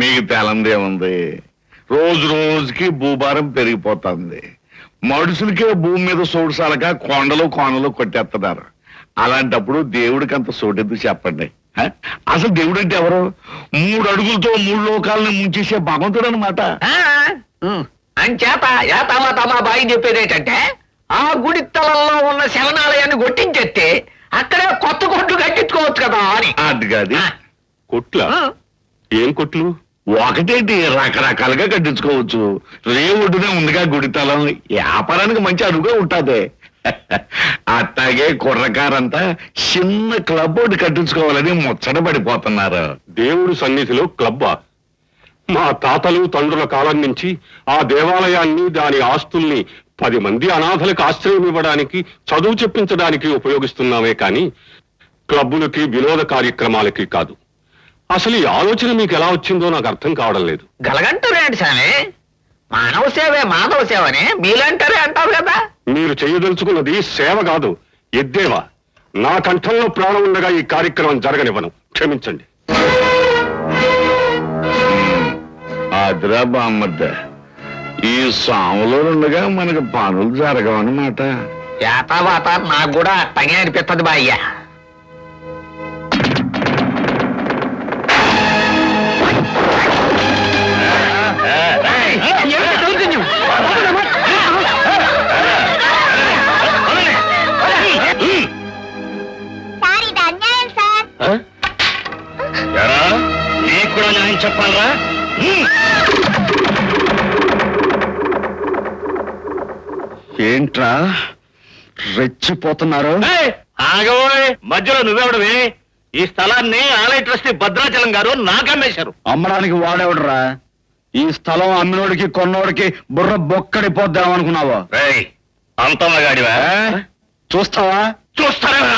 మీకు తెలందే ఉంది. రోజు రోజుకి భూభారం పెరిగిపోతుంది. మనుషులకే భూమి మీద సోడుసాలగా కొండలు కోనలు కొట్టేస్తున్నారు. అలాంటప్పుడు దేవుడికి అంత సోటెందుకు చెప్పండి? అసలు దేవుడు అంటే ఎవరు? 3 అడుగులతో 3 లోకాలను ముంచేసే భగవంతుడు అనమాట. అంచేత యాతమా బాయి చెప్పేది ఏంటంటే ఆ గుడి తలంలో ఉన్న శవనాలయాన్ని కొట్టించేస్తే అక్కడే కొత్త కొట్లు కట్టించుకోవచ్చు కదా అని. అది కాదు. కొట్ల? ఏం కొట్లు? ఒకటేంటి, రకరకాలుగా కట్టించుకోవచ్చు. రేవుడునే ఉందిగా గుడితలం, వ్యాపారానికి మంచి అడుగుగా ఉంటుంది. అట్లాగే కుర్రకారంతా చిన్న క్లబ్ ఒకటి కట్టించుకోవాలని ముచ్చట పడిపోతున్నారు. దేవుడి సన్నిధిలో క్లబ్బా? మా తాతలు తండ్రుల కాలం నుంచి ఆ దేవాలయాన్ని, దాని ఆస్తుల్ని 10 మంది అనాథలకు ఆశ్రయం ఇవ్వడానికి, చదువు చెప్పించడానికి ఉపయోగిస్తున్నామే కానీ క్లబ్బులకి, వినోద కార్యక్రమాలకి కాదు. అసలు ఈ ఆలోచన మీకు ఎలా వచ్చిందో నాకు అర్థం కావడం లేదు. గలగంటారేంటి సామి? మానవ సేవే మాధవ సేవని మీలంటారే అంటారు కదా. మీరు చేయదలుచుకున్నది సేవ కాదు, ఎద్దేవా. నా కంఠంలో ప్రాణం ఉండగా ఈ కార్యక్రమం జరగనివ్వను. క్షమించండి. అదిరా బామ్మద్ద, ఈ సాములో ఉండగా మనకు పనులు జరగవన్నమాట. యాతావాత నాకు కూడా అట్టగే అనిపిస్తుంది బాయ్యా. నీకు కూడా న్యాయం చెప్పాలరా? ఏంట్రా రెచ్చిపోతున్నారు? ఆగబోయ్, మధ్యలో నువ్వెవడవి? ఈ స్థలాన్ని ఆలయ ట్రస్టీ భద్రాచలం గారు నాకమ్మేశారు. అమ్మడానికి వాడేవడరా? ఈ స్థలం అమ్మినోడికి కొన్నోడికి బుర్ర బొక్కడిపోద్దామనుకున్నావా? అంతమ్మగాడివా? చూస్తావా? చూస్తారా?